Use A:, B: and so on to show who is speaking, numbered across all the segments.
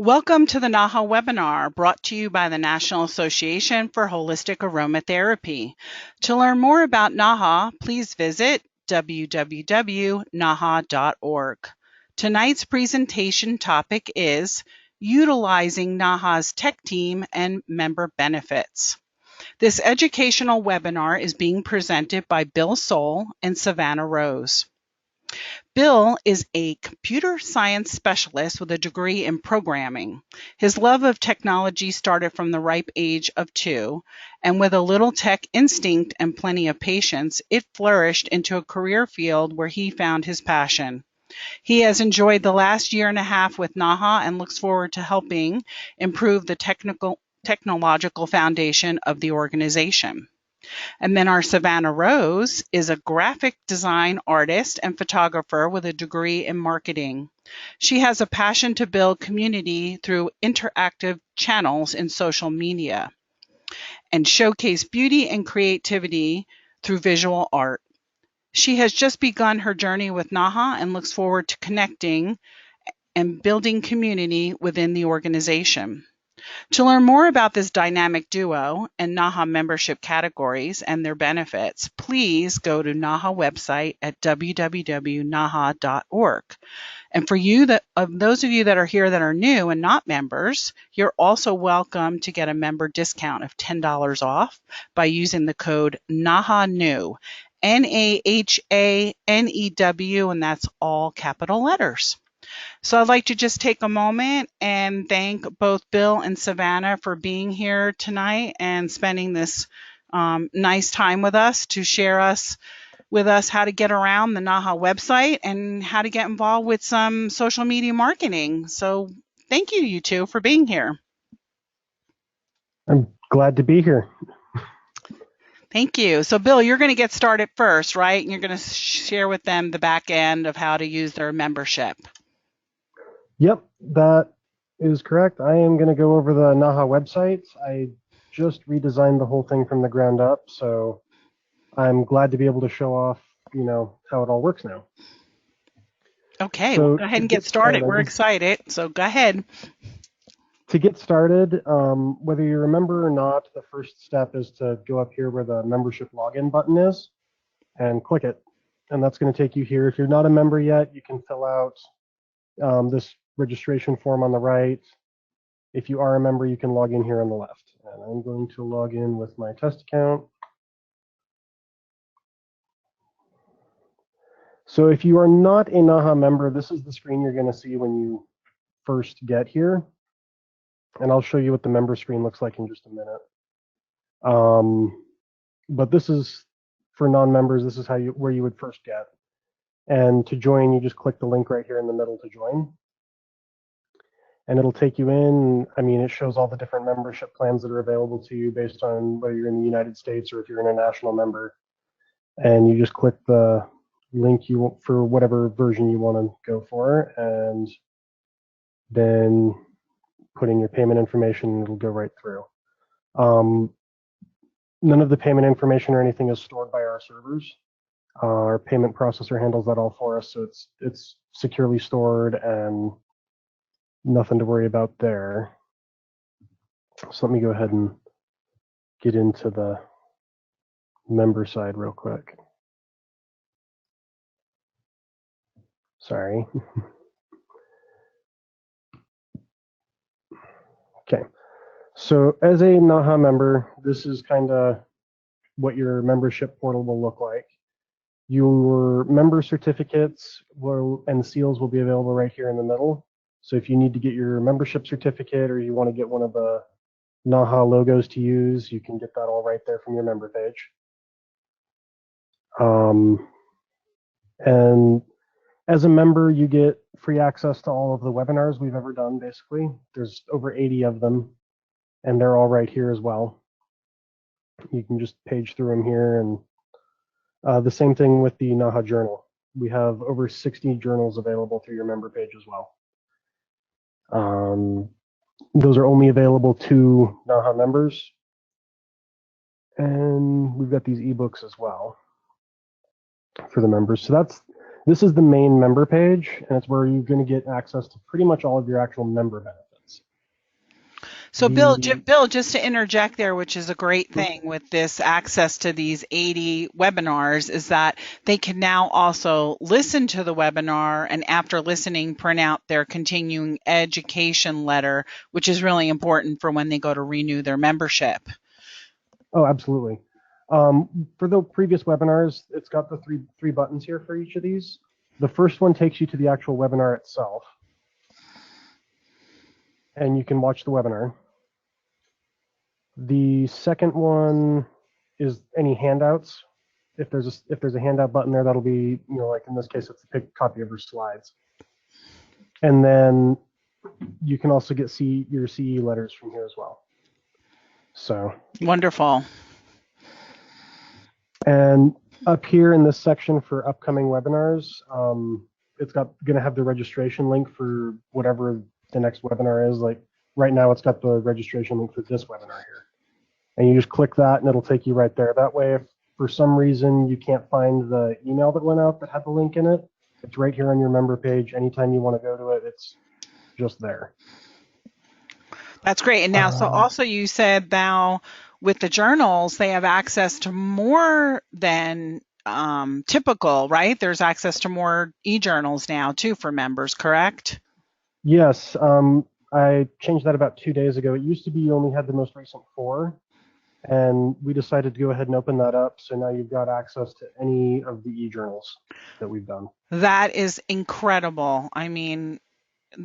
A: Welcome to the NAHA webinar brought to you by the National Association for Holistic Aromatherapy. To learn more about NAHA, please visit www.naha.org. Tonight's presentation topic is Utilizing NAHA's Tech Team and Member Benefits. This educational webinar is being presented by Bill Soul and Savannah Rose. Bill is a computer science specialist with a degree in programming. His love of technology started from the ripe age of 2, and with a little tech instinct and plenty of patience, it flourished into a career field where he found his passion. He has enjoyed the last year and a half with NAHA and looks forward to helping improve the technological foundation of the organization. And then our Savannah Rose is a graphic design artist and photographer with a degree in marketing. She has a passion to build community through interactive channels in social media and showcase beauty and creativity through visual art. She has just begun her journey with NAHA and looks forward to connecting and building community within the organization. To learn more about this dynamic duo and NAHA membership categories and their benefits, please go to NAHA website at www.naha.org. And for those of you that are here that are new and not members, you're also welcome to get a member discount of $10 off by using the code NAHANEW, NAHANEW, and that's all capital letters. So I'd like to just take a moment and thank both Bill and Savannah for being here tonight and spending this nice time with us to share with us how to get around the NAHA website and how to get involved with some social media marketing. So thank you two, for being here.
B: I'm glad to be here.
A: Thank you. So Bill, you're going to get started first, right? And you're going to share with them the back end of how to use their membership.
B: Yep, that is correct. I am going to go over the NAHA website. I just redesigned the whole thing from the ground up, so I'm glad to be able to show off, how it all works now.
A: Okay,
B: So
A: well, go ahead and get started. We're excited, so go ahead.
B: To get started, whether you remember or not, the first step is to go up here where the membership login button is and click it. And that's going to take you here. If you're not a member yet, you can fill out this registration form on the right. If you are a member, you can log in here on the left. And I'm going to log in with my test account. So if you are not a NAHA member, this is the screen you're going to see when you first get here. And I'll show you what the member screen looks like in just a minute. But this is for non-members. This is where you would first get. And to join, you just click the link right here in the middle to join. And it'll take you in. I mean, it shows all the different membership plans that are available to you based on whether you're in the United States or if you're an international member. And you just click the link you want for whatever version you want to go for, and then put in your payment information, and it'll go right through. None of the payment information or anything is stored by our servers. Our payment processor handles that all for us, so it's securely stored and nothing to worry about there. So let me go ahead and get into the member side real quick. Sorry. Okay. So as a NAHA member, this is kind of what your membership portal will look like. Your member certificates and seals will be available right here in the middle. So if you need to get your membership certificate or you want to get one of the NAHA logos to use, you can get that all right there from your member page. And as a member, you get free access to all of the webinars we've ever done, basically. There's over 80 of them, and they're all right here as well. You can just page through them here, and the same thing with the NAHA journal. We have over 60 journals available through your member page as well. Those are only available to NAHA members. And we've got these ebooks as well for the members. So this is the main member page, and it's where you're going to get access to pretty much all of your actual member benefits.
A: So
B: The
A: Bill, just to interject there, which is a great thing with this access to these 80 webinars, is that they can now also listen to the webinar and after listening, print out their continuing education letter, which is really important for when they go to renew their membership.
B: Oh, absolutely. For the previous webinars, it's got the three buttons here for each of these. The first one takes you to the actual webinar itself, and you can watch the webinar. The second one is any handouts. If there's a handout button there, that'll be, like in this case, it's a copy of your slides. And then you can also get your CE letters from here as well. So
A: wonderful.
B: And up here in this section for upcoming webinars, it's going to have the registration link for whatever the next webinar is. Like right now, it's got the registration link for this webinar here. And you just click that and it'll take you right there. That way, if for some reason you can't find the email that went out that had the link in it, it's right here on your member page. Anytime you want to go to it, it's just there.
A: That's great. And now, so also you said now with the journals, they have access to more than typical, right? There's access to more e-journals now too for members, correct?
B: Yes. I changed that about 2 days ago. It used to be you only had the most recent 4. And we decided to go ahead and open that up. So now you've got access to any of the e-journals that we've done.
A: That is incredible. I mean,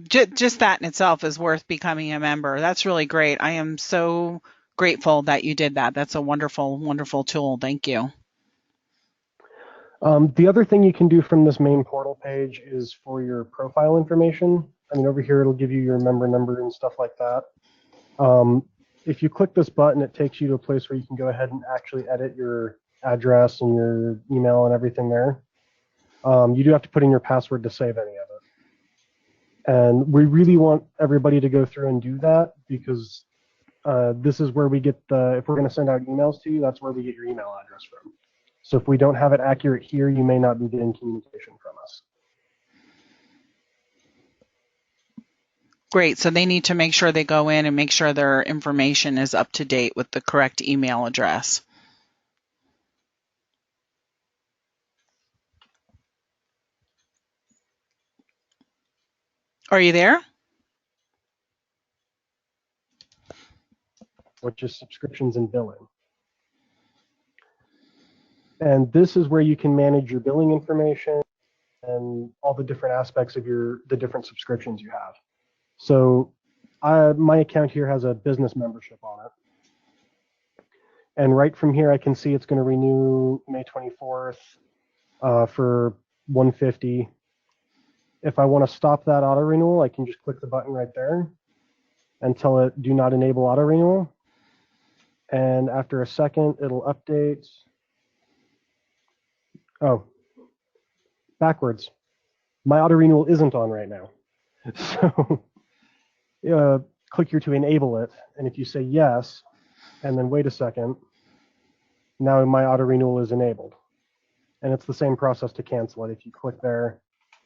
A: just that in itself is worth becoming a member. That's really great. I am so grateful that you did that. That's a wonderful, wonderful tool. Thank you.
B: The other thing you can do from this main portal page is for your profile information. I mean, over here, it'll give you your member number and stuff like that. If you click this button, it takes you to a place where you can go ahead and actually edit your address and your email and everything there. You do have to put in your password to save any of it. And we really want everybody to go through and do that because this is where we get if we're going to send out emails to you, that's where we get your email address from. So if we don't have it accurate here, you may not be getting communication from us.
A: Great. So they need to make sure they go in and make sure their information is up to date with the correct email address. Are you there?
B: Which is subscriptions and billing. And this is where you can manage your billing information and all the different aspects of the different subscriptions you have. So my account here has a business membership on it. And right from here, I can see it's going to renew May 24th for $150. If I want to stop that auto renewal, I can just click the button right there and tell it do not enable auto renewal. And after a second, it'll update. Oh, backwards. My auto renewal isn't on right now. So click here to enable it. And if you say yes, and then wait a second, now my auto renewal is enabled. And it's the same process to cancel it. If you click there,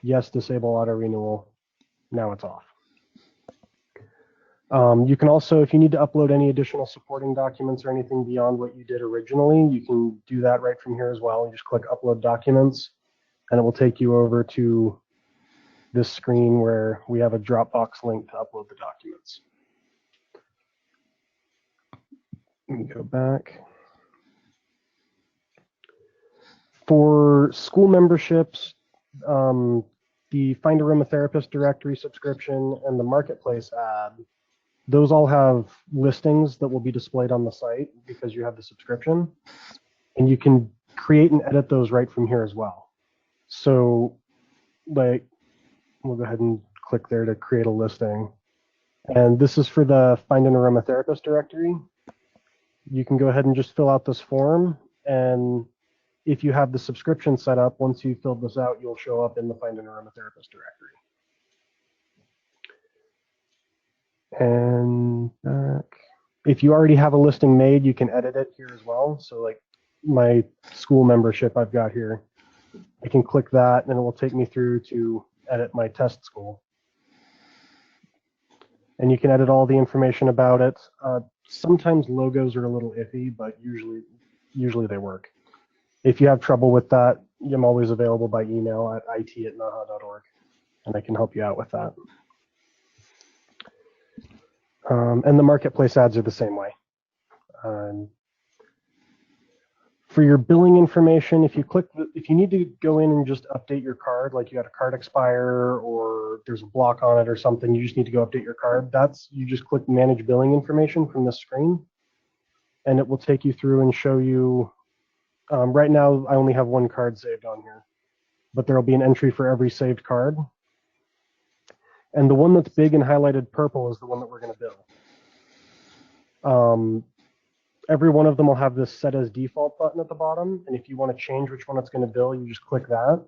B: yes, disable auto renewal, now it's off. You can also, if you need to upload any additional supporting documents or anything beyond what you did originally, you can do that right from here as well. You just click upload documents, and it will take you over to this screen where we have a Dropbox link to upload the documents. Let me go back. For school memberships, the Find Aromatherapist directory subscription and the marketplace ad, those all have listings that will be displayed on the site because you have the subscription. And you can create and edit those right from here as well. So like, we'll go ahead and click there to create a listing. And this is for the Find an Aromatherapist directory. You can go ahead and just fill out this form. And if you have the subscription set up, once you filled this out, you'll show up in the Find an Aromatherapist directory. And if you already have a listing made, you can edit it here as well. So like my school membership I've got here, I can click that and it will take me through to edit my test school. and you can edit all the information about it. Sometimes logos are a little iffy, but usually they work. If you have trouble with that, I'm always available by email at it@naha.org, and I can help you out with that. And the marketplace ads are the same way. For your billing information, if you need to go in and just update your card, like you had a card expire or there's a block on it or something, you just need to go update your card. You just click manage billing information from this screen, and it will take you through and show you. Right now, I only have one card saved on here, but there'll be an entry for every saved card. And the one that's big and highlighted purple is the one that we're going to bill. Every one of them will have this set as default button at the bottom, and if you want to change which one it's going to bill, you just click that.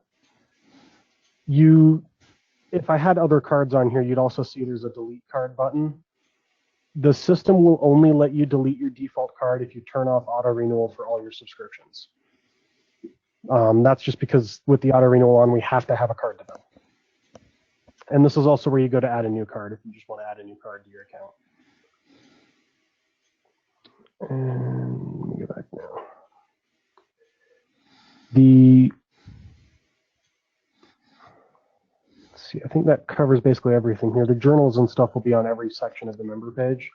B: If I had other cards on here, you'd also see there's a delete card button. The system will only let you delete your default card if you turn off auto renewal for all your subscriptions. That's just because with the auto renewal on, we have to have a card to bill. And this is also where you go to add a new card if you just want to add a new card to your account. And let me go back now. Let's see, I think that covers basically everything here. The journals and stuff will be on every section of the member page.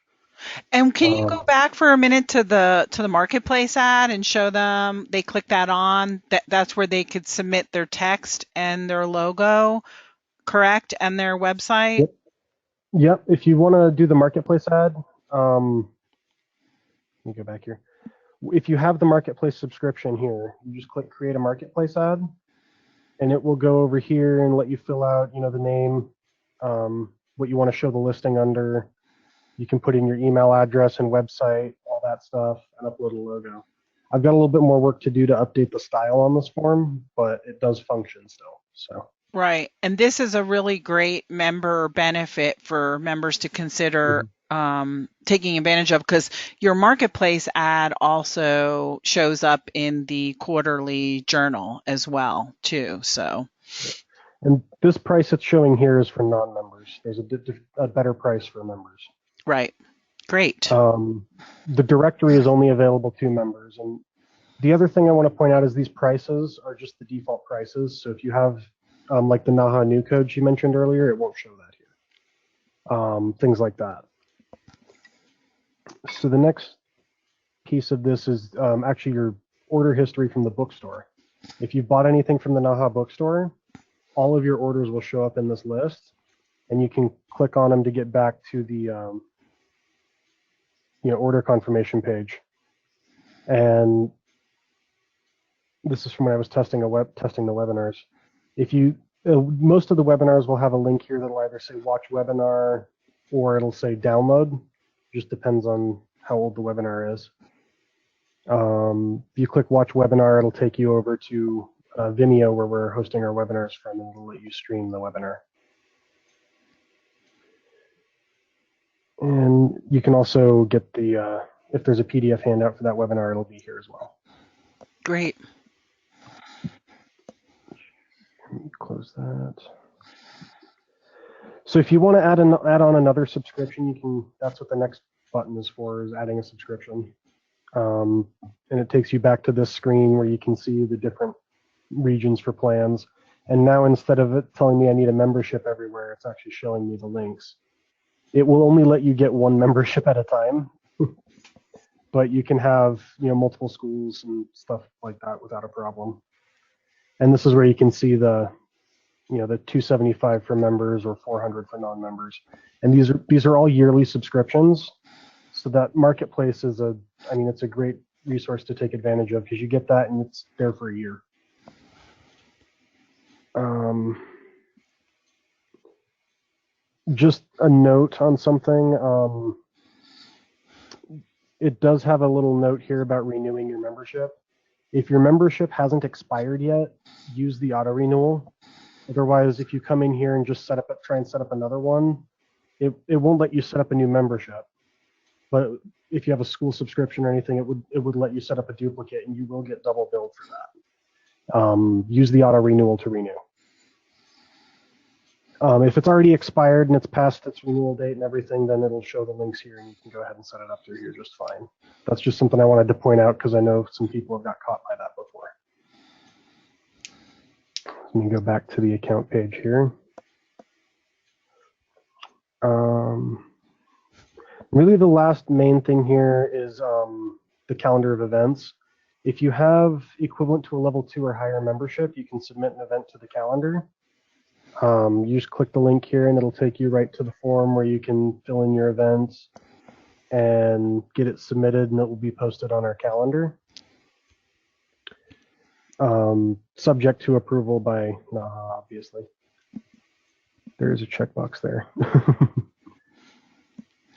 A: And can you go back for a minute to the marketplace ad and show them? They click that on. That's where they could submit their text and their logo, correct, and their website.
B: Yep. If you want to do the marketplace ad, let me go back here. If you have the marketplace subscription here, you just click create a marketplace ad, and it will go over here and let you fill out, the name, what you want to show the listing under. You can put in your email address and website, all that stuff, and upload a logo. I've got a little bit more work to do to update the style on this form, but it does function still. So.
A: Right. And this is a really great member benefit for members to consider taking advantage of, because your marketplace ad also shows up in the quarterly journal as well, too. So.
B: And this price it's showing here is for non-members. There's a better price for members.
A: Right. Great.
B: The directory is only available to members. And the other thing I want to point out is these prices are just the default prices. So if you have like the NAHA new code she mentioned earlier, it won't show that here. Things like that. So the next piece of this is actually your order history from the bookstore. If you've bought anything from the NAHA bookstore, all of your orders will show up in this list, and you can click on them to get back to the order confirmation page. And this is from when I was testing the webinars. Most of the webinars will have a link here that'll either say watch webinar or it'll say download. Just depends on how old the webinar is. If you click watch webinar, it'll take you over to Vimeo, where we're hosting our webinars from, and it'll let you stream the webinar. And you can also get if there's a PDF handout for that webinar, it'll be here as well.
A: Great.
B: Let me close that. So if you want to add on another subscription, you can. That's what the next button is for, is adding a subscription. And it takes you back to this screen where you can see the different regions for plans. And now instead of it telling me I need a membership everywhere, it's actually showing me the links. It will only let you get one membership at a time, but you can have multiple schools and stuff like that without a problem. And this is where you can see the the $275 for members or $400 for non-members. And these are all yearly subscriptions. So that marketplace is it's a great resource to take advantage of, because you get that and it's there for a year. Just a note on something. It does have a little note here about renewing your membership. If your membership hasn't expired yet, use the auto renewal. Otherwise, if you come in here and just try and set up another one, it won't let you set up a new membership. But if you have a school subscription or anything, it would let you set up a duplicate, and you will get double billed for that. Use the auto renewal to renew. If it's already expired and it's past its renewal date and everything, then it'll show the links here and you can go ahead and set it up through here just fine. That's just something I wanted to point out because I know some people have got caught by that before. Let me go back to the account page here. Really the last main thing here is the calendar of events. If you have equivalent to a level 2 or higher membership, you can submit an event to the calendar. You just click the link here and it'll take you right to the form where you can fill in your events and get it submitted, and it will be posted on our calendar. Subject to approval by NAHA, obviously. There is a checkbox there.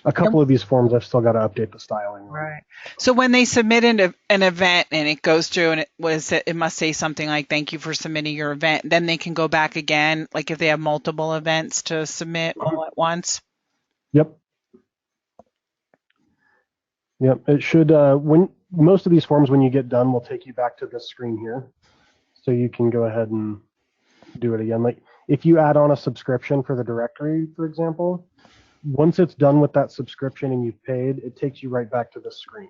B: A couple of these forms I've still got to update the styling on.
A: Right. So when they submit an event and it goes through and it must say something like, thank you for submitting your event, then they can go back again, like if they have multiple events to submit all at once?
B: Yep. Yep. It should, when most of these forms, when you get done, will take you back to this screen here. So you can go ahead and do it again. Like if you add on a subscription for the directory, for example, once it's done with that subscription and you've paid, it takes you right back to this screen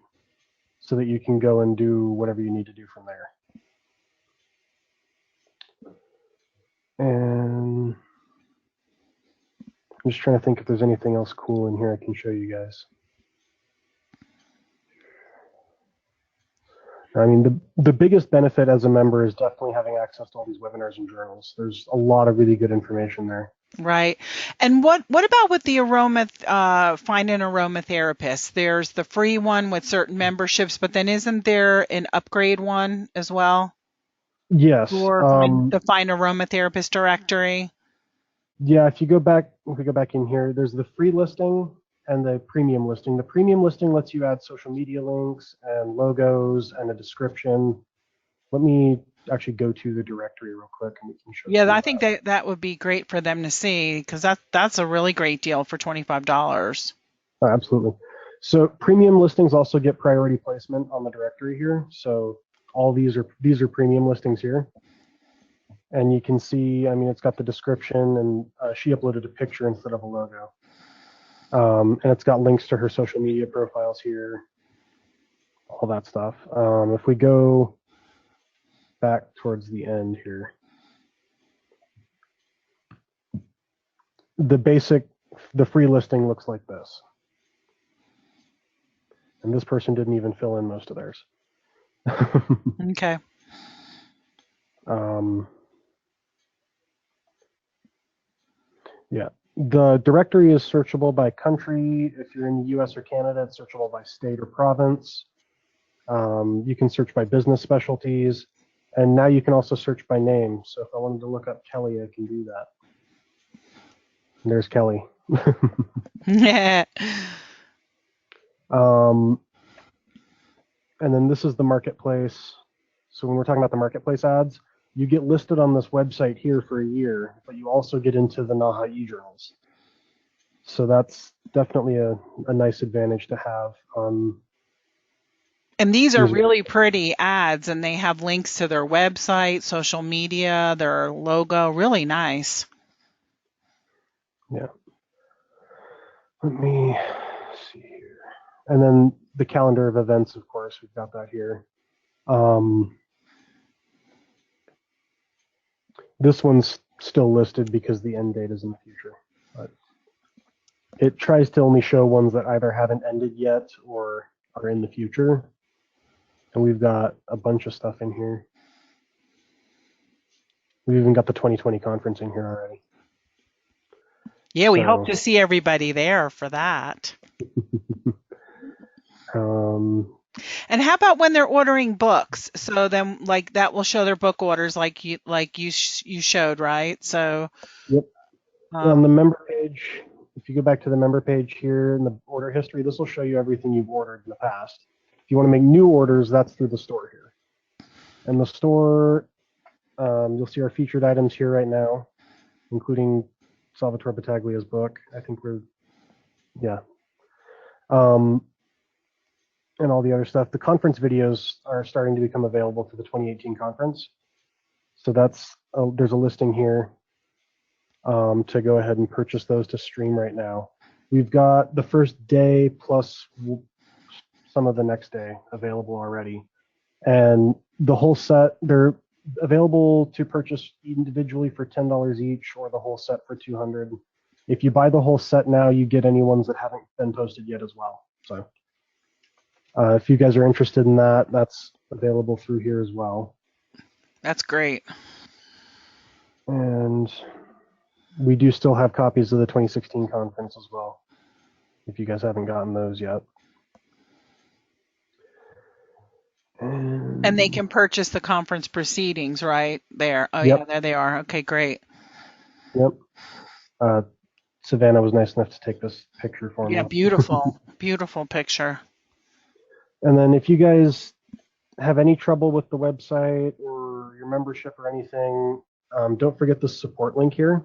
B: so that you can go and do whatever you need to do from there. And I'm just trying to think if there's anything else cool in here I can show you guys. I mean, the biggest benefit as a member is definitely having access to all these webinars and journals. There's a lot of really good information there.
A: Right. And what about with the find an aromatherapist? There's the free one with certain memberships, but then isn't there an upgrade one as well?
B: Yes.
A: For the Find Aromatherapist directory?
B: Yeah, if we go back in here, there's the free listing and the premium listing. The premium listing lets you add social media links and logos and a description. Let me actually go to the directory real quick and we can show you.
A: Yeah, I think that would be great for them to see, because that's a really great deal for $25.
B: Oh, absolutely. So premium listings also get priority placement on the directory here. So all these are premium listings here. And you can see, I mean, it's got the description, and she uploaded a picture instead of a logo. And it's got links to her social media profiles here, all that stuff. If we go back towards the end here, the free listing looks like this. And this person didn't even fill in most of theirs.
A: Okay.
B: Yeah, the directory is searchable by country. If you're in the US or Canada, it's searchable by state or province. You can search by business specialties. And now you can also search by name. So if I wanted to look up Kelly, I can do that. And there's Kelly.
A: Yeah.
B: And then this is the marketplace. So when we're talking about the marketplace ads, you get listed on this website here for a year, but you also get into the NAHA e-journals. So that's definitely a nice advantage to have.
A: And these are really pretty ads, and they have links to their website, social media, their logo. Really nice.
B: Yeah. Let me see here. And then the calendar of events, of course, we've got that here. This one's still listed because the end date is in the future. But it tries to only show ones that either haven't ended yet or are in the future. And we've got a bunch of stuff in here. We've even got the 2020 conference in here already.
A: Yeah, we hope to see everybody there for that. And how about when they're ordering books? So then, like, that will show their book orders, like you showed, right? So.
B: Yep. On the member page, if you go back to the member page here in the order history, this will show you everything you've ordered in the past. If you want to make new orders, that's through the store here. And the store, you'll see our featured items here right now, including Salvatore Battaglia's book. I think yeah. And all the other stuff. The conference videos are starting to become available for the 2018 conference. So there's a listing here. to go ahead and purchase those to stream right now. We've got the first day plus some of the next day available already. And the whole set, they're available to purchase individually for $10 each, or the whole set for $200. If you buy the whole set now, you get any ones that haven't been posted yet as well. So if you guys are interested in that, that's available through here as well.
A: That's great.
B: And we do still have copies of the 2016 conference as well, if you guys haven't gotten those yet.
A: And they can purchase the conference proceedings right there. Oh,
B: yep.
A: yeah, there they are. Okay, great.
B: Yep. Savannah was nice enough to take this picture for me.
A: Yeah, beautiful, beautiful picture.
B: And then if you guys have any trouble with the website or your membership or anything, don't forget the support link here.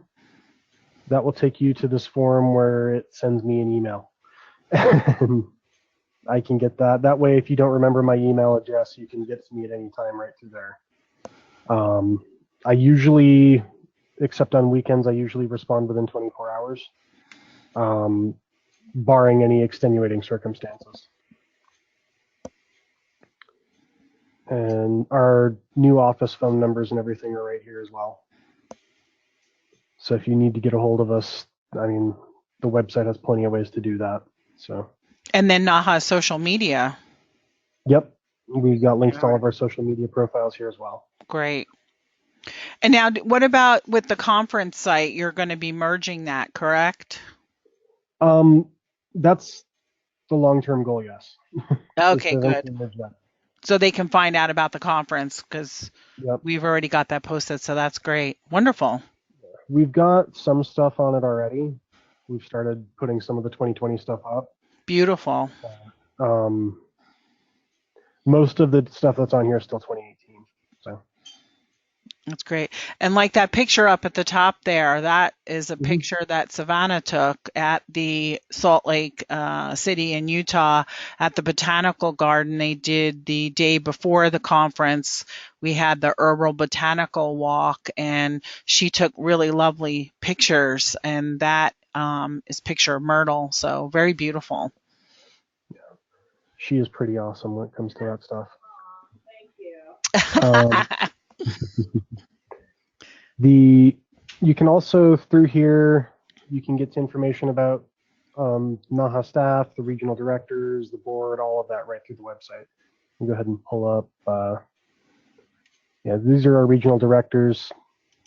B: That will take you to this form where it sends me an email. I can get that. That way, if you don't remember my email address, you can get to me at any time right through there. I usually, except on weekends, I usually respond within 24 hours, barring any extenuating circumstances. And our new office phone numbers and everything are right here as well. So if you need to get a hold of us, I mean, the website has plenty of ways to do that. So.
A: And then NAHA social media.
B: Yep, we've got links to all of our social media profiles here as well.
A: Great. And now, what about with the conference site? You're going to be merging that, correct?
B: That's the long-term goal, yes.
A: Okay, good. So they can find out about the conference, because we've already got that posted, so that's great. Wonderful.
B: We've got some stuff on it already. We've started putting some of the 2020 stuff up.
A: Beautiful.
B: Most of the stuff that's on here is still 2018. So
A: that's great. And like that picture up at the top there, that is a picture that Savannah took at the Salt Lake City in Utah at the Botanical Garden. They did the day before the conference. We had the herbal botanical walk, and she took really lovely pictures, and that is a picture of Myrtle. So very beautiful.
B: Yeah, she is pretty awesome when it comes to that stuff.
A: Thank
B: you. You can also, through here, you can get information about NAHA staff, the regional directors, the board, all of that right through the website. We'll go ahead and pull up. Yeah, these are our regional directors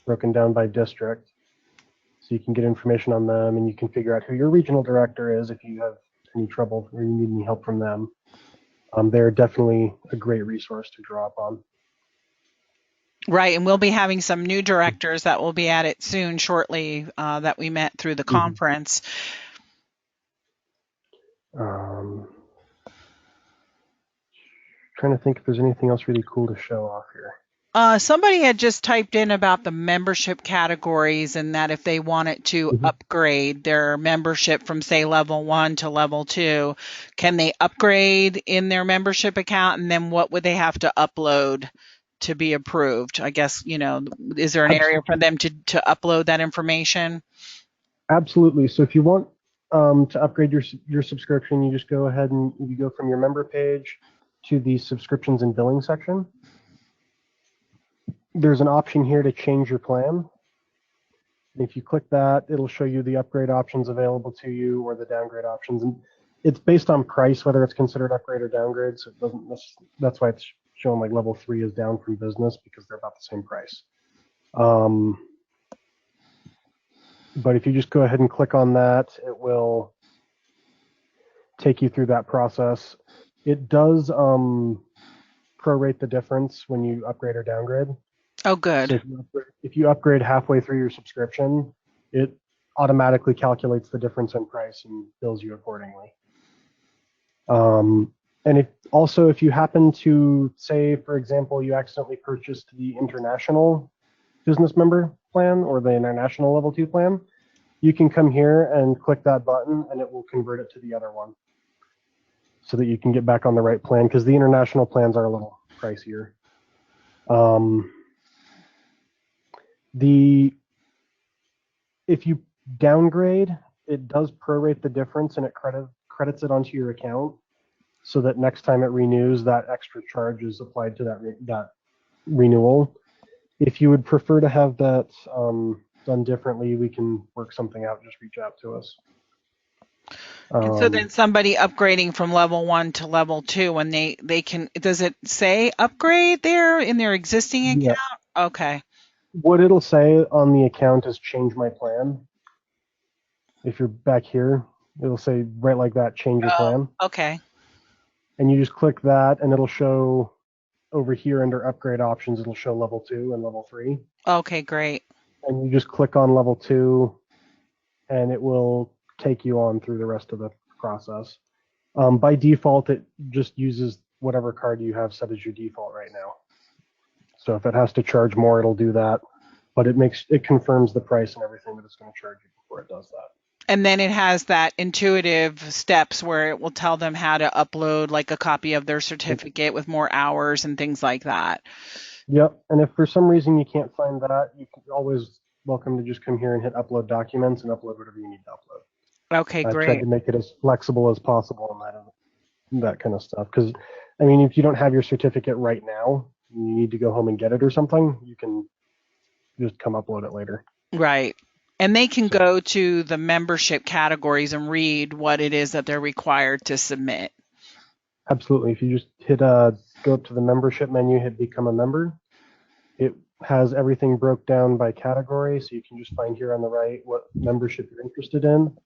B: broken down by district. So you can get information on them, and you can figure out who your regional director is if you have any trouble or you need any help from them. They're definitely a great resource to draw upon.
A: Right, and we'll be having some new directors that will be at it soon, shortly, that we met through the conference.
B: Trying to think if there's anything else really cool to show off here.
A: Somebody had just typed in about the membership categories, and that if they wanted to upgrade their membership from, say, level 1 to level 2, can they upgrade in their membership account, and then what would they have to upload to be approved? I guess, is there an area for them to upload that information?
B: Absolutely. So if you want to upgrade your subscription, you just go ahead and you go from your member page to the subscriptions and billing section. There's an option here to change your plan. If you click that, it'll show you the upgrade options available to you or the downgrade options. And it's based on price, whether it's considered upgrade or downgrade. So it doesn't. That's why it's showing like level 3 is down from business, because they're about the same price. But if you just go ahead and click on that, it will take you through that process. It does prorate the difference when you upgrade or downgrade.
A: Oh, good.
B: So if you upgrade halfway through your subscription, it automatically calculates the difference in price and bills you accordingly. And if you happen to, say, for example, you accidentally purchased the international business member plan or the international level 2 plan, you can come here and click that button and it will convert it to the other one so that you can get back on the right plan, because the international plans are a little pricier. if you downgrade, it does prorate the difference and it credits it onto your account, so that next time it renews, that extra charge is applied to that renewal. If you would prefer to have that done differently, we can work something out. Just reach out to us.
A: And so then somebody upgrading from level 1 to level 2, when they can, does it say upgrade there in their existing
B: Yeah.
A: account? Okay.
B: What it'll say on the account is change my plan. If you're back here, it'll say right like that, change your
A: Oh,
B: plan.
A: okay.
B: And you just click that and it'll show over here under upgrade options, it'll show level 2 and level 3.
A: Okay, great.
B: And you just click on level 2 and it will take you on through the rest of the process. By default, it just uses whatever card you have set as your default right now. So if it has to charge more, it'll do that. But it confirms the price and everything that it's going to charge you before it does that.
A: And then it has that intuitive steps where it will tell them how to upload like a copy of their certificate with more hours and things like that.
B: Yep. And if for some reason you can't find that, you can always welcome to just come here and hit upload documents and upload whatever you need to upload.
A: Okay,
B: I've tried
A: great.
B: to make it as flexible as possible on that kind of stuff. Because, I mean, if you don't have your certificate right now, you need to go home and get it or something, you can just come upload it later.
A: Right. And they can go to the membership categories and read what it is that they're required to submit.
B: Absolutely. If you just hit go up to the membership menu, hit become a member, it has everything broke down by category. So you can just find here on the right what membership you're interested in.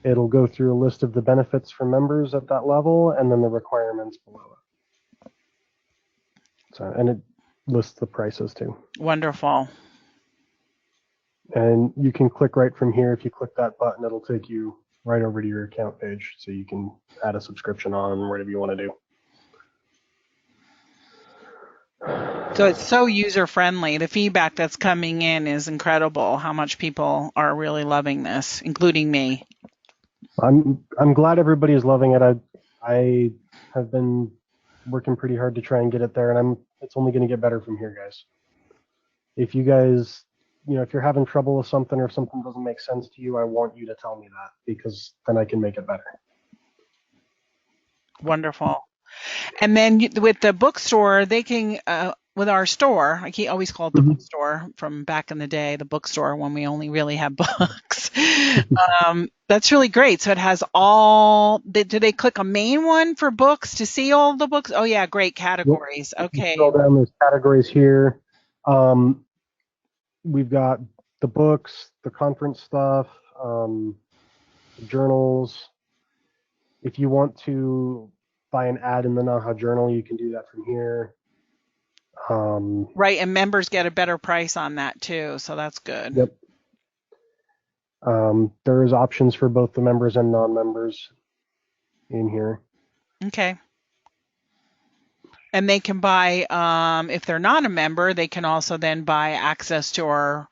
B: It'll go through a list of the benefits for members at that level and then the requirements below it. So, and it lists the prices too.
A: Wonderful.
B: And you can click right from here. If you click that button, it'll take you right over to your account page. So you can add a subscription on, whatever you want to do.
A: So it's so user friendly. The feedback that's coming in is incredible, how much people are really loving this, including me.
B: I'm glad everybody is loving it. I have been working pretty hard to try and get it there, and it's only going to get better from here, guys. If you guys, if you're having trouble with something or if something doesn't make sense to you, I want you to tell me that, because then I can make it better.
A: Wonderful. And then with the bookstore, they can, with our store, I always call it the bookstore from back in the day, the bookstore when we only really had books. That's really great. So it has do they click a main one for books to see all the books? Oh yeah, great categories.
B: Yep.
A: Okay.
B: Scroll down, there's categories here. We've got the books, the conference stuff, the journals. If you want to buy an ad in the NAHA journal, you can do that from here.
A: Right, and members get a better price on that too, so that's good.
B: Yep. There is options for both the members and non-members in here.
A: Okay. And they can buy, if they're not a member, they can also then buy access to our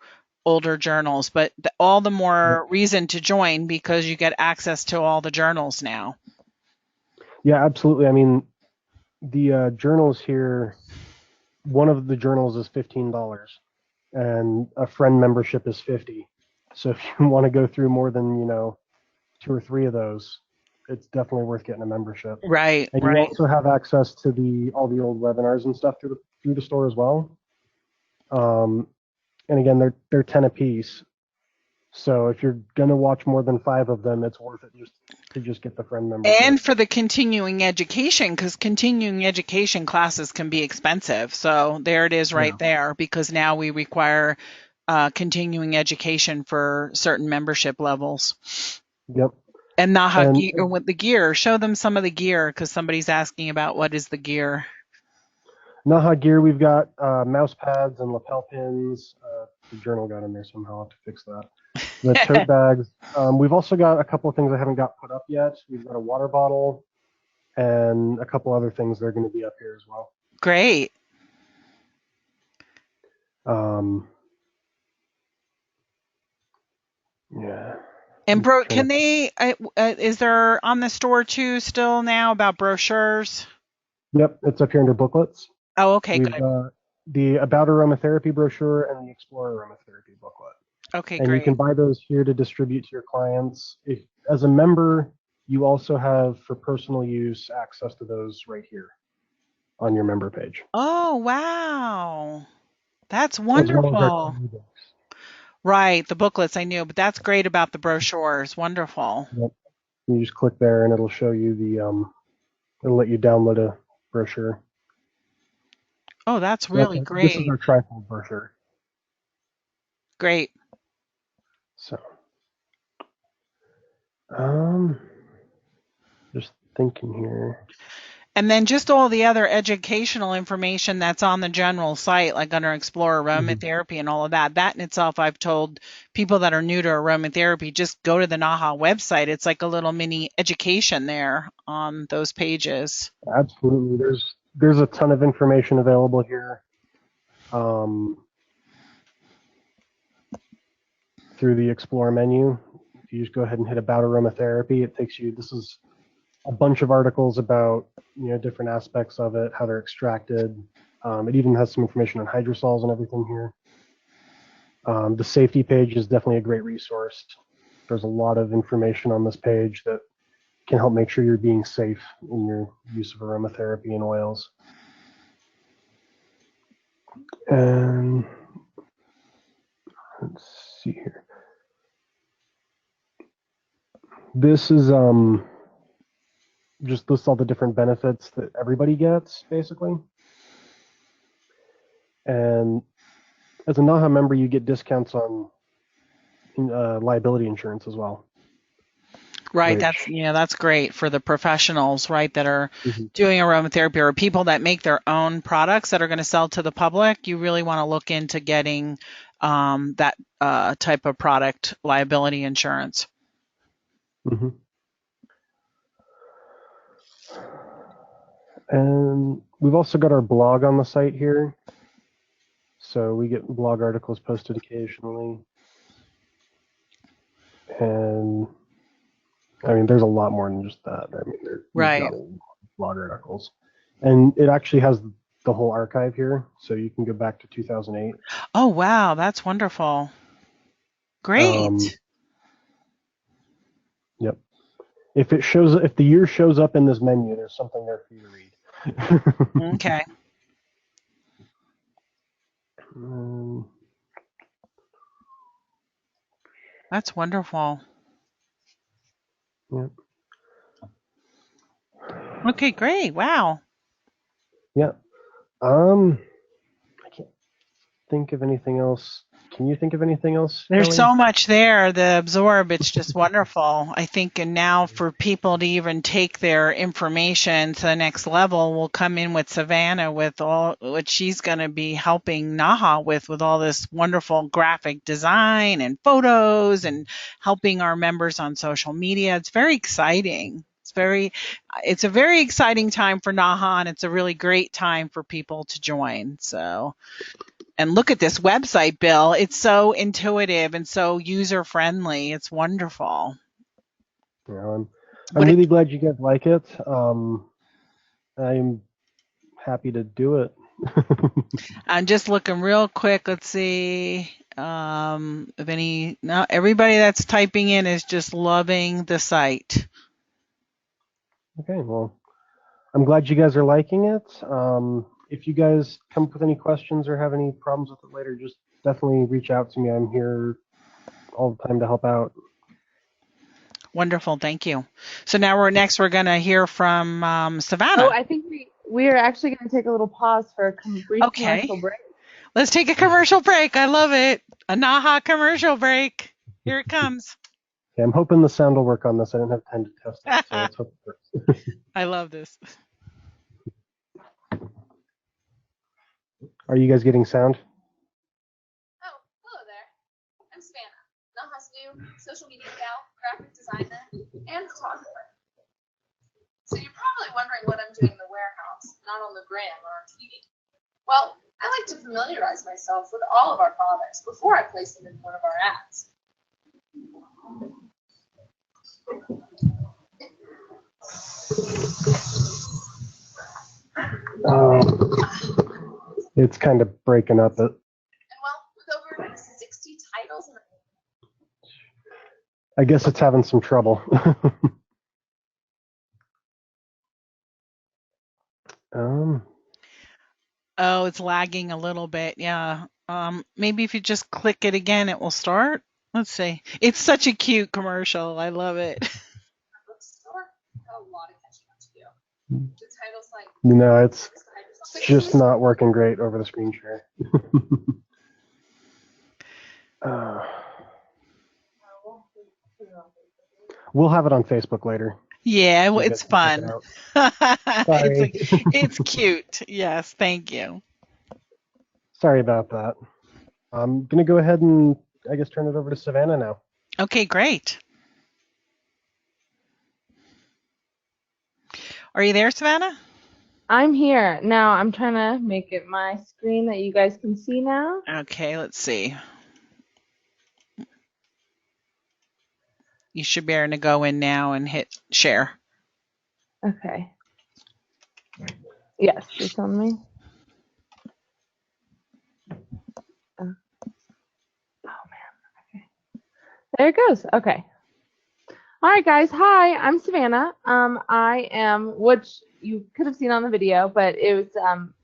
A: older journals, but all the more reason to join because you get access to all the journals now.
B: Yeah, absolutely. I mean, the journals here, one of the journals is $15 and a friend membership is $50. So if you want to go through more than, 2 or 3 of those, it's definitely worth getting a membership.
A: Right,
B: and
A: right.
B: You also have access to all the old webinars and stuff through the store as well. And again, they're 10 a piece. So if you're gonna watch more than 5 of them, it's worth it to just get the friend membership.
A: And for the continuing education, because continuing education classes can be expensive. So there it is right there, because now we require continuing education for certain membership levels.
B: Yep.
A: And NAHA gear, with the gear, show them some of the gear, because somebody's asking about what is the gear.
B: NAHA gear, we've got mouse pads and lapel pins. The journal got in there somehow. I'll have to fix that. The tote bags. We've also got a couple of things I haven't got put up yet. We've got a water bottle and a couple other things that are going to be up here as well.
A: Great.
B: Yeah.
A: And can they, is there on the store too still now about brochures?
B: Yep, it's up here under booklets.
A: Oh, okay,
B: We've
A: good.
B: got the About Aromatherapy brochure and the Explore Aromatherapy booklet.
A: Okay,
B: And you
A: great.
B: can buy those here to distribute to your clients. If, as a member, you also have, for personal use, access to those right here on your member page,
A: Oh, wow. That's
B: as well as our
A: wonderful.
B: ebooks.
A: Right, the booklets I knew, but that's great about the brochures. Wonderful.
B: Yep. You just click there, and it'll show you the. It'll let you download a brochure.
A: Oh, that's
B: So
A: really
B: this is
A: great.
B: our trifold brochure.
A: Great.
B: So, um, just thinking here.
A: And then just all the other educational information that's on the general site, like under Explore Aromatherapy and all of that. That in itself, I've told people that are new to aromatherapy, just go to the NAHA website. It's like a little mini education there on those pages.
B: Absolutely, there's a ton of information available here. Through the Explore menu, if you just go ahead and hit About Aromatherapy, it takes you. This is a bunch of articles about different aspects of it, how they're extracted. It even has some information on hydrosols and everything here. The safety page is definitely a great resource. There's a lot of information on this page that can help make sure you're being safe in your use of aromatherapy and oils. And let's see here. This is just lists all the different benefits that everybody gets, basically. And as a NAHA member, you get discounts on liability insurance as well.
A: Right.
B: Which
A: That's great for the professionals, right, that are
B: Mhm.
A: doing aromatherapy or people that make their own products that are going to sell to the public. You really want to look into getting that type of product liability insurance.
B: Mhm. And we've also got our blog on the site here. So we get blog articles posted occasionally. And I mean, there's a lot more than just that. I mean, we've
A: Right.
B: got a lot of blog articles. And it actually has the whole archive here. So you can go back to 2008.
A: Oh, wow. That's wonderful.
B: Um,
A: Great.
B: yep. If the year shows up in this menu, there's something there for you to read.
A: Okay.
B: um,
A: That's wonderful.
B: yeah.
A: Okay, great. Wow.
B: Yeah. I can't think of anything else. Can you think of anything else,
A: There's
B: Kelly?
A: so much there. The absorb, it's just wonderful. I think, and now for people to even take their information to the next level, we'll come in with Savannah with all what she's going to be helping NAHA with all this wonderful graphic design and photos and helping our members on social media. It's very exciting. It's a very exciting time for NAHA, and it's a really great time for people to join. So. And look at this website, Bill. It's so intuitive and so user friendly. It's wonderful.
B: You know, I'm
A: Would it,
B: really glad you guys like it. I'm happy to do it.
A: I'm just looking real quick. Let's see if any. No, everybody that's typing in is just loving the site.
B: Okay, well, I'm glad you guys are liking it. If you guys come up with any questions or have any problems with it later, just definitely reach out to me. I'm here all the time to help out.
A: Wonderful. Thank you. So now we're going to hear from
C: Oh,
A: Savannah.
C: I think we are actually going to take a little pause for a brief
A: Okay.
C: commercial break.
A: Let's take a commercial break. I love it. A NAHA commercial break. Here it comes.
B: Okay, I'm hoping the sound will work on this. I didn't have time to test it, so let's hope it works.
A: I love this.
B: Are you guys getting sound?
C: Oh, hello there. I'm Savannah, NAHA's new social media gal, graphic designer, and photographer. So you're probably wondering what I'm doing in the warehouse, not on the gram or on TV. Well, I like to familiarize myself with all of our products before I place them in one of our ads.
B: It's kind of breaking up.
C: And well, with over 60 titles in
B: I guess it's having some trouble.
A: Oh, it's lagging a little bit. Yeah. Maybe if you just click it again, it will start. Let's see. It's such a cute commercial. I love it.
C: Bookstore had a lot of catching up to do. The titles like
B: No, it's just not working great over the screen share. We'll have it on Facebook later.
A: Yeah,
B: So you
A: it's
B: guys can check it
A: fun.
B: out. Sorry.
A: It's cute. Yes, thank you.
B: Sorry about that. I'm going to go ahead and, I guess, turn it over to Savannah now.
A: Okay, great. Are you there, Savannah?
D: I'm here. Now I'm trying to make it my screen that you guys can see now.
A: Okay, let's see. You should be able to go in now and hit share.
D: Okay. Yes, it's on me. Oh man. Okay. There it goes. Okay. All right, guys. Hi, I'm Savannah. I am, which you could have seen on the video, but it was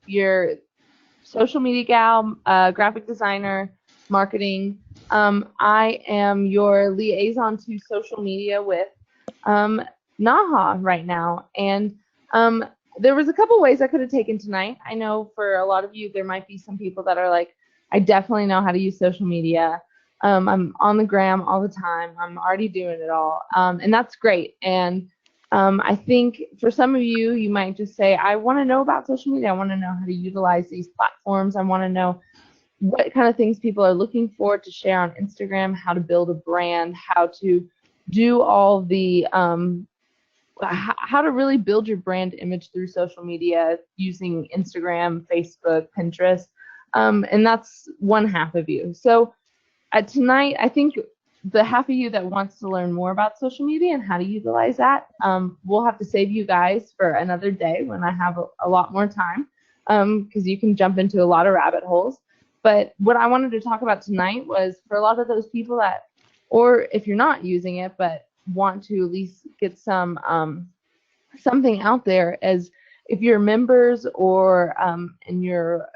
D: your social media gal, graphic designer, marketing. I am your liaison to social media with NAHA right now. And there was a couple ways I could have taken tonight. I know for a lot of you, there might be some people that are like, I definitely know how to use social media. I'm on the gram all the time. I'm already doing it all. And that's great. And I think for some of you, you might just say, I want to know about social media. I want to know how to utilize these platforms. I want to know what kind of things people are looking for to share on Instagram, how to build a brand, how to do all the how to really build your brand image through social media using Instagram, Facebook, Pinterest. And that's one half of you. So tonight, I think the half of you that wants to learn more about social media and how to utilize that, we'll have to save you guys for another day when I have a lot more time, because you can jump into a lot of rabbit holes. But what I wanted to talk about tonight was for a lot of those people that, or if you're not using it, but want to at least get some something out there, as if you're members or and you're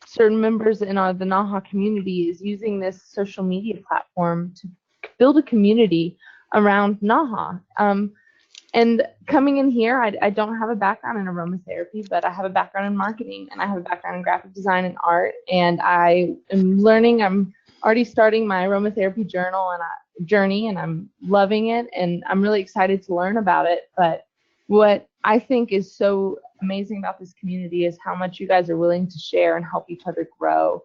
D: certain members in the NAHA community is using this social media platform to build a community around NAHA. And coming in here, I don't have a background in aromatherapy, but I have a background in marketing, and I have a background in graphic design and art. And I am learning. I'm already starting my aromatherapy journey, and I'm loving it. And I'm really excited to learn about it. But what I think is so amazing about this community is how much you guys are willing to share and help each other grow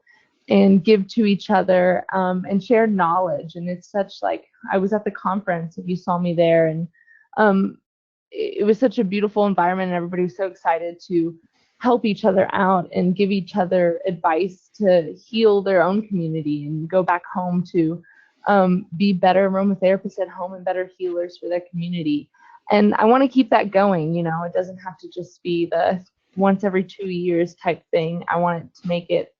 D: and give to each other, and share knowledge. And it's such, like, I was at the conference, if you saw me there, and it was such a beautiful environment, and everybody was so excited to help each other out and give each other advice to heal their own community and go back home to be better aromatherapists at home and better healers for their community. And I want to keep that going. It doesn't have to just be the once every 2 years type thing. I want it to make it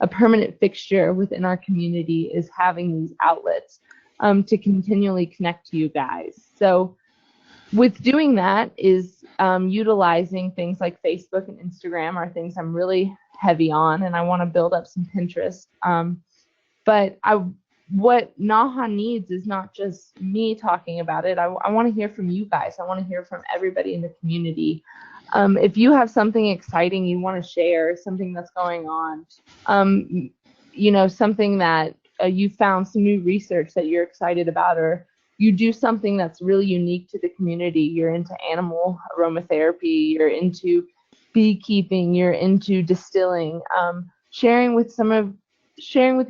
D: a permanent fixture within our community, is having these outlets to continually connect to you guys. So with doing that is utilizing things like Facebook and Instagram are things I'm really heavy on, and I want to build up some Pinterest. But what NAHA needs is not just me talking about it. I want to hear from you guys. I want to hear from everybody in the community. If you have something exciting you want to share, something that's going on, something that you found some new research that you're excited about, or you do something that's really unique to the community. You're into animal aromatherapy, you're into beekeeping, you're into distilling, sharing with the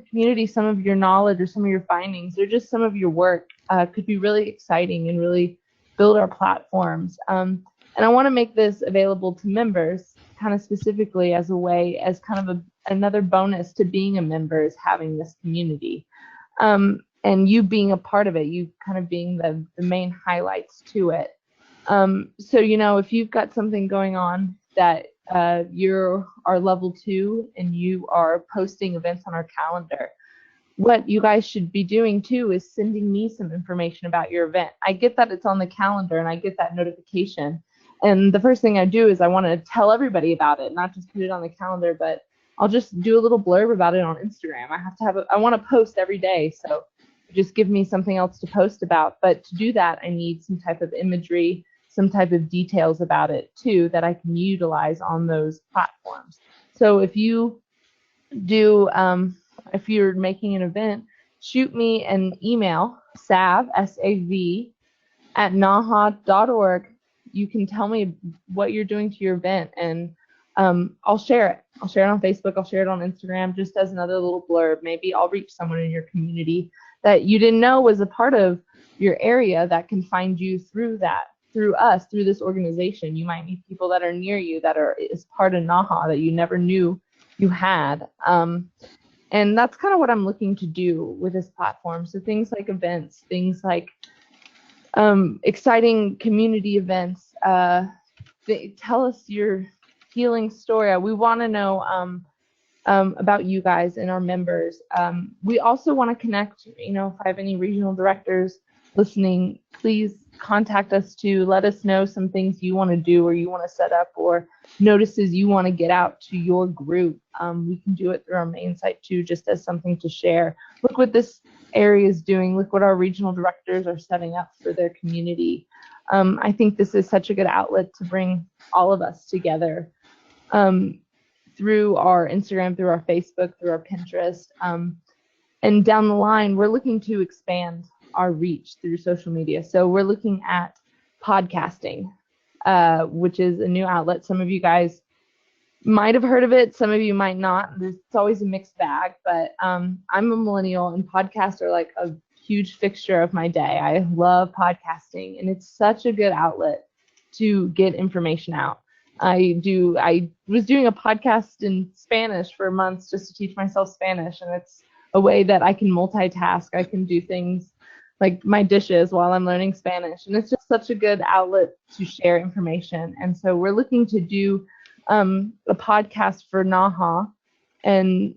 D: community some of your knowledge or some of your findings or just some of your work could be really exciting and really build our platforms. And I want to make this available to members kind of specifically as a way, as kind of another bonus to being a member, is having this community. And you being a part of it, you kind of being the main highlights to it. So, if you've got something going on that you are level 2 and you are posting events on our calendar, what you guys should be doing too is sending me some information about your event. I get that it's on the calendar and I get that notification. And the first thing I do is I want to tell everybody about it, not just put it on the calendar, but I'll just do a little blurb about it on Instagram. I want to post every day. So just give me something else to post about. But to do that, I need some type of imagery, some type of details about it too, that I can utilize on those platforms. So if you do, if you're making an event, shoot me an email, sav, S-A-V, at naha.org. You can tell me what you're doing to your event, and I'll share it. I'll share it on Facebook. I'll share it on Instagram, just as another little blurb. Maybe I'll reach someone in your community that you didn't know was a part of your area that can find you through that, through us, through this organization. You might meet people that are near you that are is part of NAHA that you never knew you had. And that's kind of what I'm looking to do with this platform. So things like events, things like exciting community events. Tell us your healing story. We want to know about you guys and our members. We also want to connect, if I have any regional directors listening, please contact us to let us know some things you want to do or you want to set up or notices you want to get out to your group. We can do it through our main site too, just as something to share. Look what this area is doing. Look what our regional directors are setting up for their community. I think this is such a good outlet to bring all of us together through our Instagram, through our Facebook, through our Pinterest. And down the line, we're looking to expand our reach through social media. So we're looking at podcasting, which is a new outlet. Some of you guys might have heard of it. Some of you might not. It's always a mixed bag, but I'm a millennial and podcasts are like a huge fixture of my day. I love podcasting and it's such a good outlet to get information out. I was doing a podcast in Spanish for months just to teach myself Spanish, and it's a way that I can multitask. I can do things like my dishes while I'm learning Spanish, and it's just such a good outlet to share information. And so we're looking to do a podcast for NAHA, and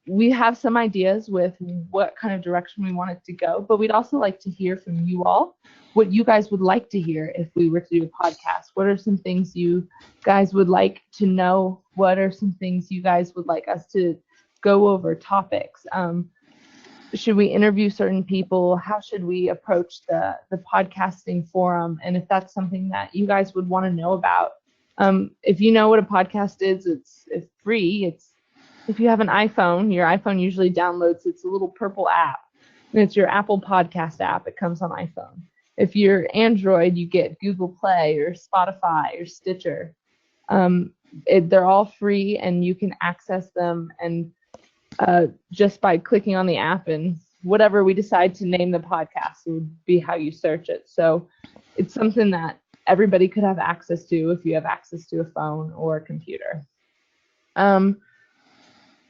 D: we have some ideas with what kind of direction we want it to go, but we'd also like to hear from you all what you guys would like to hear if we were to do a podcast. What are some things you guys would like to know? What are some things you guys would like us to go over, topics? Should we interview certain people? How should we approach the podcasting forum? And if that's something that you guys would want to know about, if you know what a podcast is, it's free. If you have an iPhone, your iPhone usually downloads, it's a little purple app, and it's your Apple Podcast app. It comes on iPhone. If you're Android, you get Google Play or Spotify or Stitcher. They're all free, and you can access them and just by clicking on the app, and whatever we decide to name the podcast would be how you search it. So it's something that everybody could have access to if you have access to a phone or a computer.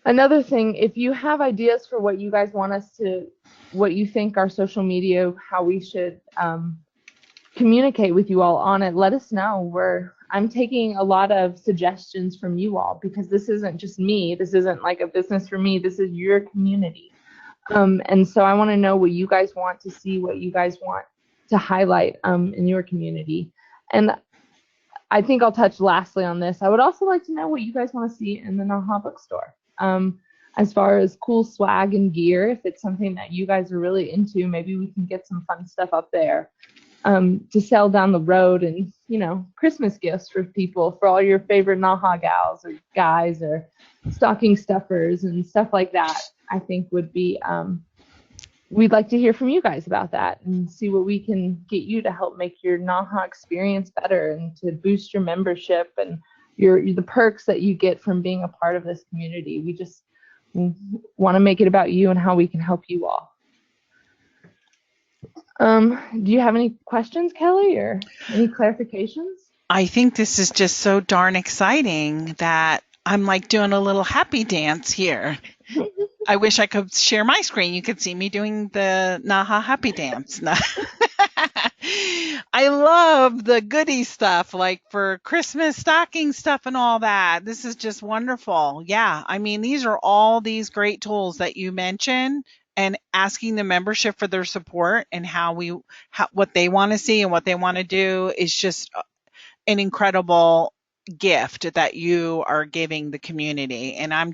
D: Another thing, if you have ideas for what you guys want us to, what you think our social media, how we should communicate with you all on it, let us know. I'm taking a lot of suggestions from you all, because this isn't just me. This isn't like a business for me. This is your community. And so I want to know what you guys want to see, what you guys want to highlight in your community. And I think I'll touch lastly on this. I would also like to know what you guys want to see in the NAHA bookstore. As far as cool swag and gear, if it's something that you guys are really into, maybe we can get some fun stuff up there to sell down the road, and Christmas gifts for people, for all your favorite NAHA gals or guys, or stocking stuffers and stuff like that. I think would be we'd like to hear from you guys about that and see what we can get you to help make your NAHA experience better and to boost your membership and the perks that you get from being a part of this community. We just want to make it about you and how we can help you all. Do you have any questions, Kelly, or any clarifications?
A: I think this is just so darn exciting that I'm like doing a little happy dance here. I wish I could share my screen. You could see me doing the NAHA happy dance. I love the goodie stuff, like for Christmas stocking stuff and all that. This is just wonderful. Yeah, I mean, these are all these great tools that you mentioned, and asking the membership for their support and what they want to see and what they want to do is just an incredible gift that you are giving the community, and I'm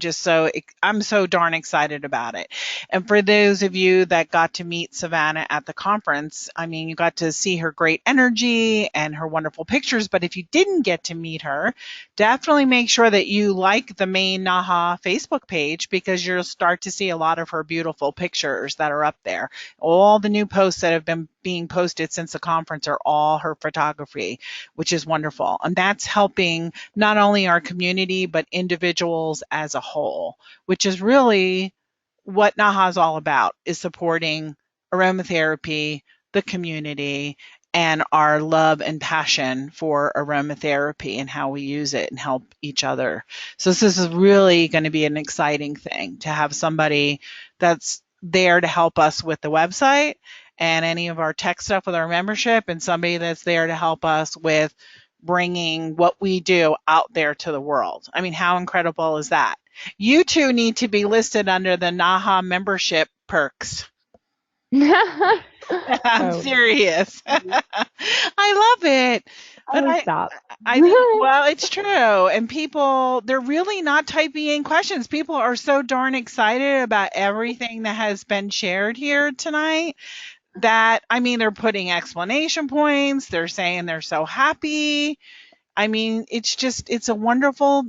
A: so darn excited about it. And for those of you that got to meet Savannah at the conference, I mean, you got to see her great energy and her wonderful pictures, but if you didn't get to meet her, definitely make sure that you like the main NAHA Facebook page, because you'll start to see a lot of her beautiful pictures that are up there. All the new posts that have been being posted since the conference are all her photography, which is wonderful. And that's helping not only our community, but individuals as a whole, which is really what NAHA is all about, is supporting aromatherapy, the community, and our love and passion for aromatherapy and how we use it and help each other. So this is really going to be an exciting thing to have somebody that's there to help us with the website and any of our tech stuff with our membership, and somebody that's there to help us with bringing what we do out there to the world. I mean, how incredible is that? You two need to be listed under the NAHA membership perks. I'm
D: Oh,
A: serious. I love it. But
D: oh, stop.
A: I think, well, it's true. And people, they're really not typing in questions. People are so darn excited about everything that has been shared here tonight that, I mean, they're putting explanation points. They're saying they're so happy. I mean, it's a wonderful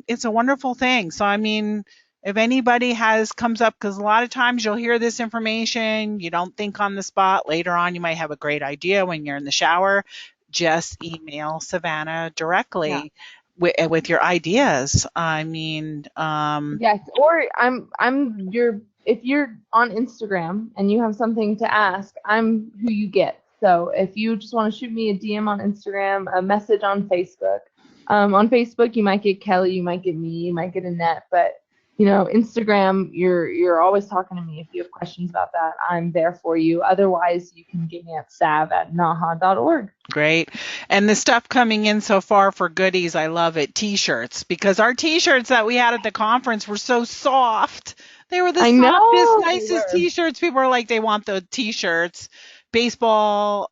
A: thing. So, I mean, if anybody comes up, because a lot of times you'll hear this information, you don't think on the spot. Later on, you might have a great idea when you're in the shower. Just email Savannah directly with your ideas. I mean,
D: Yes, or I'm your if you're on Instagram and you have something to ask, I'm who you get. So if you just want to shoot me a DM on Instagram, a message on Facebook. On Facebook you might get Kelly, you might get me, you might get Annette, but Instagram, you're always talking to me. If you have questions about that, I'm there for you. Otherwise, you can get me at sav@naha.org.
A: great. And the stuff coming in so far for goodies, I love it. T-shirts, because our T-shirts that we had at the conference were so soft. They were the
D: I
A: softest,
D: know.
A: nicest T-shirts. People are like, they want the T-shirts. Baseball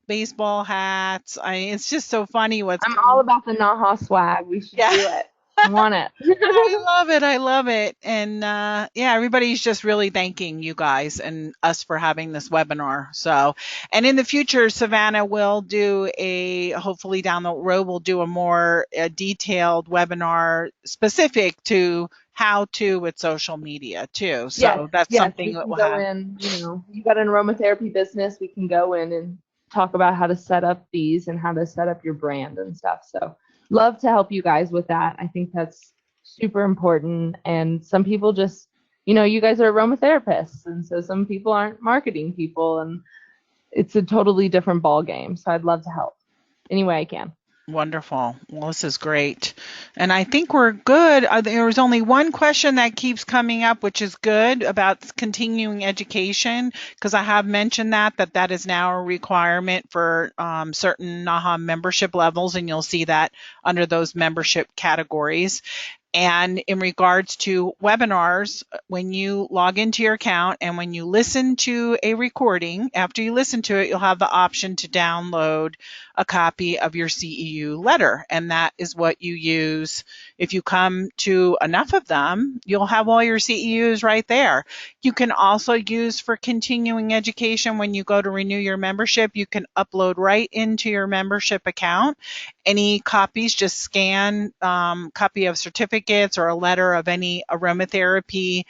A: hats. It's just so funny what's
D: I'm all
A: coming.
D: about the NAHA swag. We should
A: Yeah.
D: do it. I want it.
A: I love it. I love it. And yeah, everybody's just really thanking you guys and us for having this webinar. So, and in the future, Savannah will hopefully down the road, we'll do a more detailed webinar specific to how to with social media too. So that's
D: Yes,
A: something
D: we
A: that
D: can
A: we'll
D: go
A: have.
D: in, you got an aromatherapy business, we can go in and talk about how to set up these and how to set up your brand and stuff. So love to help you guys with that. I think that's super important. And some people just, you guys are aromatherapists, and so some people aren't marketing people, and it's a totally different ball game. So I'd love to help any way I can.
A: Wonderful. Well, this is great. And I think we're good. There was only one question that keeps coming up, which is good, about continuing education, because I have mentioned that is now a requirement for certain NAHA membership levels, and you'll see that under those membership categories. And in regards to webinars, when you log into your account and when you listen to a recording, after you listen to it, you'll have the option to download a copy of your CEU letter. And that is what you use. If you come to enough of them, you'll have all your CEUs right there. You can also use for continuing education when you go to renew your membership. You can upload right into your membership account any copies. Just scan copy of certificates or a letter of any aromatherapy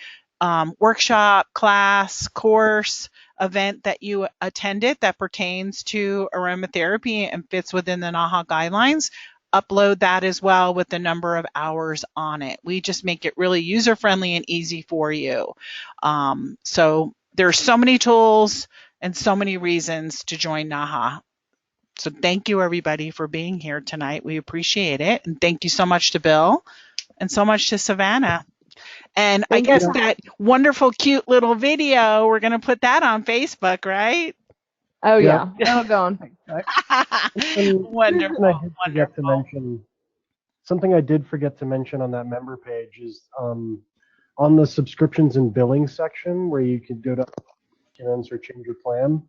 A: workshop, class, course, event that you attended that pertains to aromatherapy and fits within the NAHA guidelines. Upload that as well with the number of hours on it. We just make it really user-friendly and easy for you. So there's so many tools and so many reasons to join NAHA. So thank you, everybody, for being here tonight. We appreciate it. And thank you so much to Bill and so much to Savannah. And I
D: Thank
A: guess
D: you.
A: that wonderful, cute little video, we're going to put that on Facebook, right?
D: Oh
B: Yeah.
D: yeah, that'll go on.
B: Something I
A: Wonderful,
B: did forget to
A: wonderful.
B: mention. Something I did forget to mention on that member page is on the subscriptions and billing section where you can go to documents or change your plan.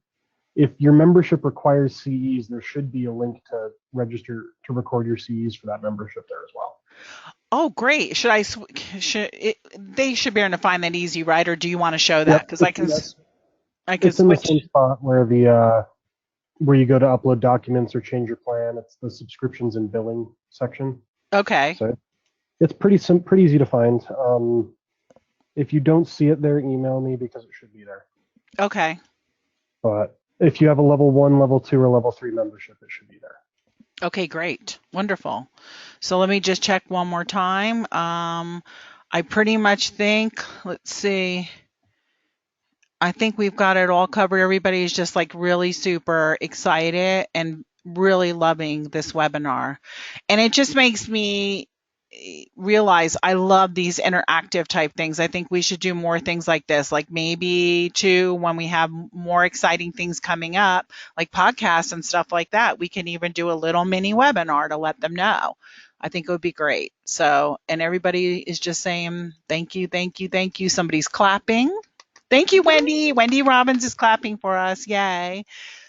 B: If your membership requires CEs, there should be a link to register to record your CEs for that membership there as well.
A: Oh, great. They should be able to find that easy, right? Or do you want to show that?
B: Yep,
A: Because
B: it's
A: I can
B: it's in the
A: switch.
B: same spot where where you go to upload documents or change your plan. It's the subscriptions and billing section.
A: Okay.
B: So it's pretty easy to find. If you don't see it there, email me because it should be there.
A: Okay.
B: But if you have a level 1, level 2, or level 3 membership, it should be there.
A: Okay, great. Wonderful. So let me just check one more time. I pretty much think, let's see. I think we've got it all covered. Everybody's just like really super excited and really loving this webinar. And it just makes me realize I love these interactive type things. I think we should do more things like this, like maybe too, when we have more exciting things coming up, like podcasts and stuff like that, we can even do a little mini webinar to let them know. I think it would be great. So, and everybody is just saying, thank you, thank you, thank you. Somebody's clapping. Thank you, Wendy. Wendy Robbins is clapping for us. Yay.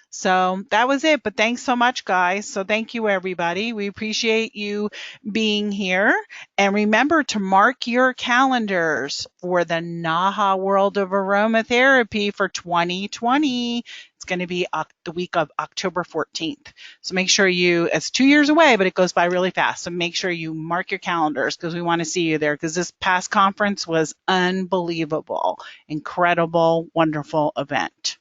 A: So that was it. But thanks so much, guys. So thank you, everybody. We appreciate you being here. And remember to mark your calendars for the NAHA World of Aromatherapy for 2020. It's going to be the week of October 14th. So make sure it's 2 years away, but it goes by really fast. So make sure you mark your calendars because we want to see you there because this past conference was unbelievable, incredible, wonderful event.